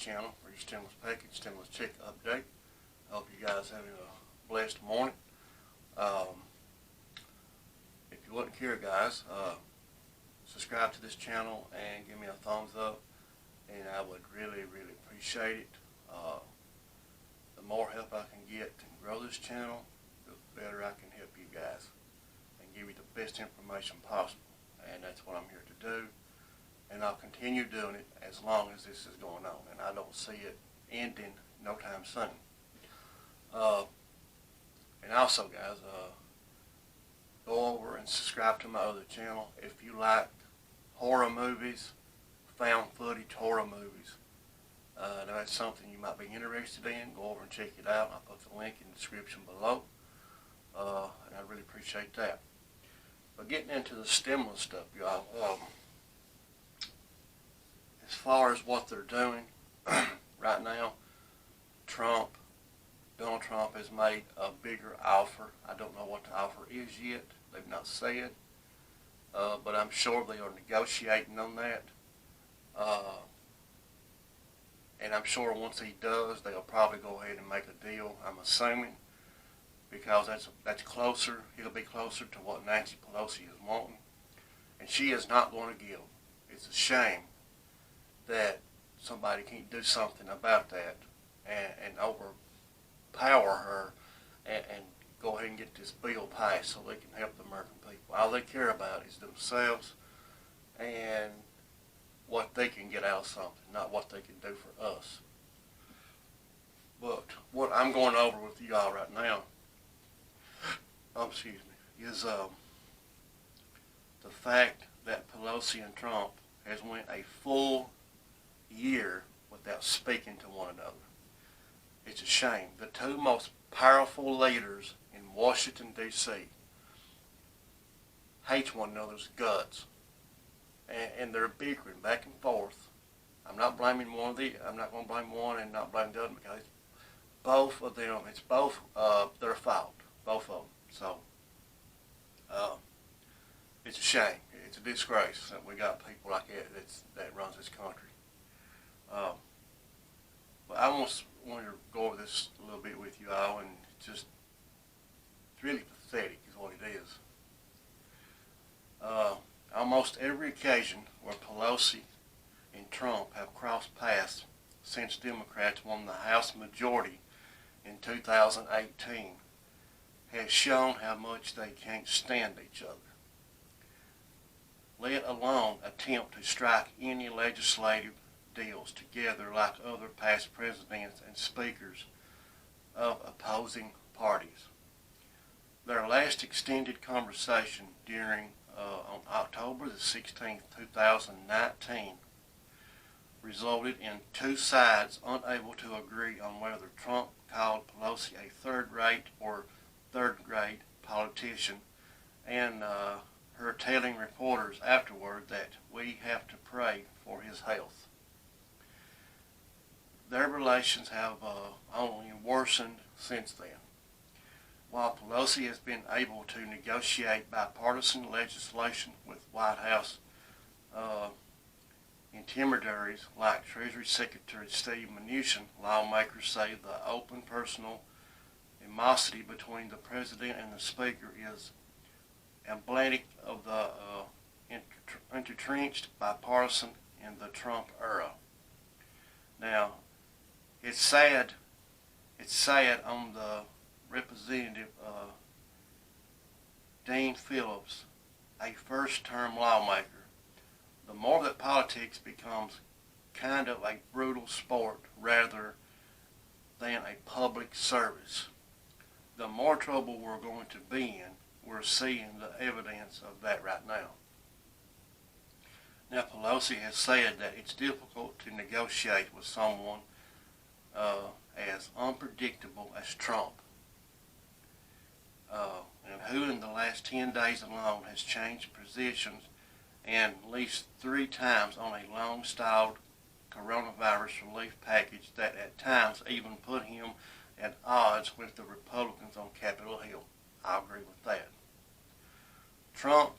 channel for your stimulus package, stimulus check update. I hope you guys having a blessed morning. If you wouldn't care, guys, subscribe to this channel and give me a thumbs up, and I would really appreciate it. The more help I can get to grow this channel, the better I can help you guys and give you the best information possible. And that's what I'm here to do. And I'll continue doing it as long as this is going on. And I don't see it ending no time soon. And also, guys, go over and subscribe to my other channel. If you like horror movies, found footage horror movies, now that's something you might be interested in, go over and check it out. I'll put the link in the description below. And I really appreciate that. But getting into the stimulus stuff, y'all, as far as what they're doing right now, Donald Trump has made a bigger offer. I don't know what the offer is yet. They've not said. But I'm sure they are negotiating on that. And I'm sure once he does, they'll probably go ahead and make a deal, I'm assuming, because that's closer. It'll be closer to what Nancy Pelosi is wanting. And she is not going to give. It's a shame that somebody can't do something about that and overpower her and go ahead and get this bill passed so they can help the American people. All they care about is themselves and what they can get out of something, not what they can do for us. But what I'm going over with you all right now, is the fact that Pelosi and Trump has went a full year without speaking to one another. It's a shame. The two most powerful leaders in Washington, D.C. hate one another's guts. And they're bickering back and forth. I'm not blaming one of the. I'm not going to blame one and not blame the other, because it's both of them. It's both their fault, both of them. So it's a shame. It's a disgrace that we got people like that runs this country. But I want to go over this a little bit with you all, and it's really pathetic is what it is. Almost every occasion where Pelosi and Trump have crossed paths since Democrats won the House majority in 2018 has shown how much they can't stand each other, let alone attempt to strike any legislative deals together like other past presidents and speakers of opposing parties. Their last extended conversation on October the 16th, 2019 resulted in two sides unable to agree on whether Trump called Pelosi a third-rate or third-grade politician, and her telling reporters afterward that we have to pray for his health. Their relations have only worsened since then. While Pelosi has been able to negotiate bipartisan legislation with White House intermediaries like Treasury Secretary Steve Mnuchin, lawmakers say the open personal animosity between the president and the speaker is emblematic of the entrenched bipartisan in the Trump era. Now, it's sad on the Representative Dean Phillips, a first-term lawmaker. The more that politics becomes kind of a brutal sport rather than a public service, the more trouble we're going to be in. We're seeing the evidence of that right now. Now, Pelosi has said that it's difficult to negotiate with someone as unpredictable as Trump. And who in the last 10 days alone has changed positions and at least 3 times on a long-stalled coronavirus relief package that at times even put him at odds with the Republicans on Capitol Hill. I agree with that. Trump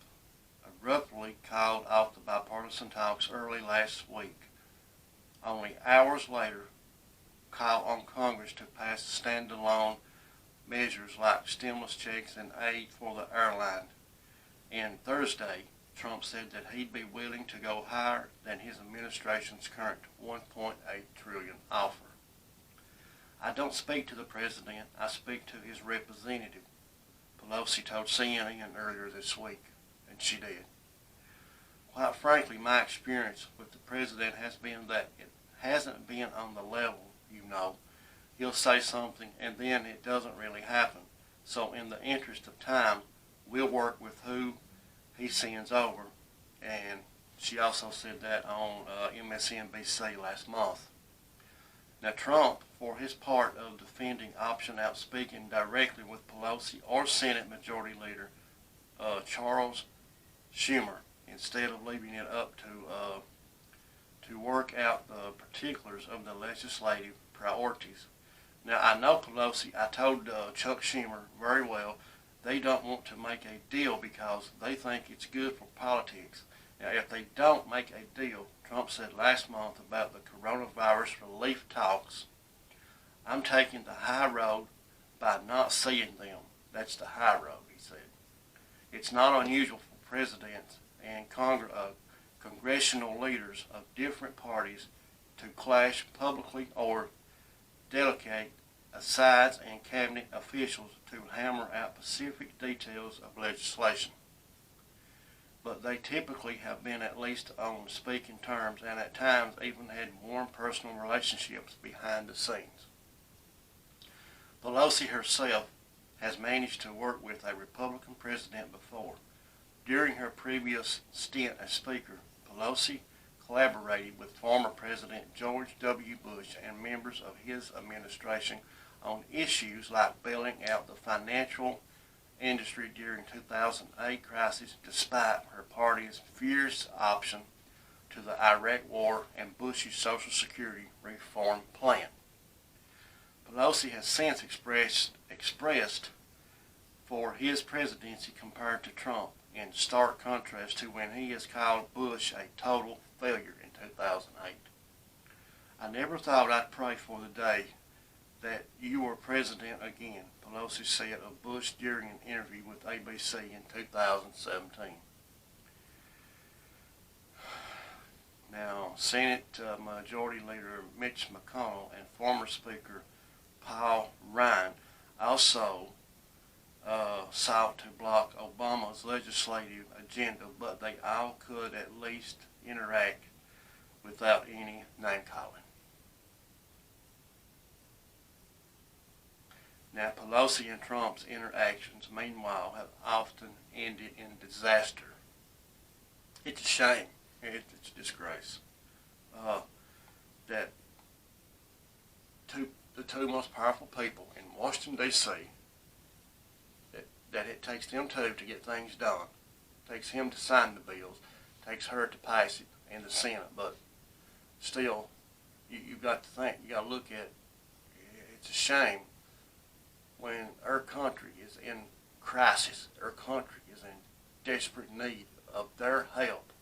abruptly called off the bipartisan talks early last week only hours later call on Congress to pass standalone measures like stimulus checks and aid for the airline. And Thursday, Trump said that he'd be willing to go higher than his administration's current $1.8 trillion offer. I don't speak to the president, I speak to his representative, Pelosi told CNN earlier this week, and she did. Quite frankly, my experience with the president has been that it hasn't been on the level, He'll say something and then it doesn't really happen. So in the interest of time, we'll work with who he sends over. And she also said that on MSNBC last month. Now Trump, for his part of defending option out speaking directly with Pelosi or Senate Majority Leader Charles Schumer, instead of leaving it up to work out the particulars of the legislative priorities. Now I know Pelosi, I told Chuck Schumer very well, they don't want to make a deal because they think it's good for politics. Now if they don't make a deal, Trump said last month about the coronavirus relief talks, I'm taking the high road by not seeing them. That's the high road, he said. It's not unusual for presidents and congressional leaders of different parties to clash publicly or delegate asides and cabinet officials to hammer out specific details of legislation. But they typically have been at least on speaking terms and at times even had warm personal relationships behind the scenes. Pelosi herself has managed to work with a Republican president before. During her previous stint as Speaker, Pelosi collaborated with former President George W. Bush and members of his administration on issues like bailing out the financial industry during 2008 crisis, despite her party's fierce opposition to the Iraq War and Bush's Social Security reform plan. Pelosi has since expressed for his presidency compared to Trump, in stark contrast to when he has called Bush a total failure in 2008. I never thought I'd pray for the day that you were president again, Pelosi said of Bush during an interview with ABC in 2017. Now, Senate Majority Leader Mitch McConnell and former Speaker Paul Ryan also sought to block Obama's legislative agenda, but they all could at least interact without any name-calling. Now, Pelosi and Trump's interactions, meanwhile, have often ended in disaster. It's a shame. It's a disgrace that the two most powerful people in Washington, D.C., that it takes them two to get things done. It takes him to sign the bills. It takes her to pass it in the Senate. But still, you've got to think, you got to look at, it's a shame when our country is in crisis, our country is in desperate need of their help.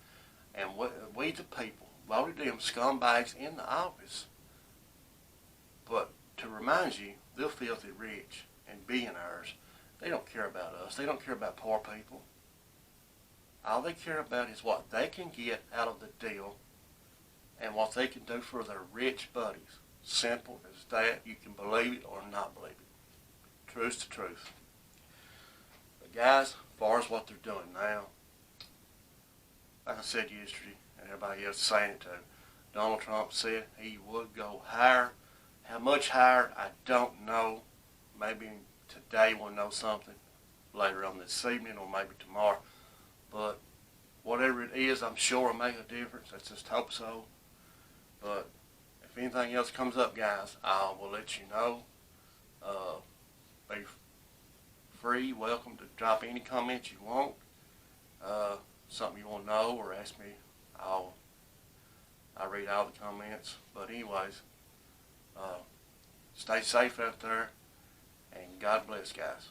And we the people, voted them scumbags in the office. But to remind you, they're filthy rich and billionaires. They don't care about us. They don't care about poor people. All they care about is what they can get out of the deal and what they can do for their rich buddies. Simple as that. You can believe it or not believe it. Truth's the truth. But guys, as far as what they're doing now, like I said yesterday, and everybody else is saying it too, Donald Trump said he would go higher. How much higher, I don't know. Maybe today we'll know something later on this evening or maybe tomorrow. But whatever it is, I'm sure it'll make a difference. Let's just hope so. But if anything else comes up, guys, I will let you know. Be free, welcome to drop any comments you want. Something you want to know or ask me, I read all the comments. But anyways, stay safe out there, and God bless, guys.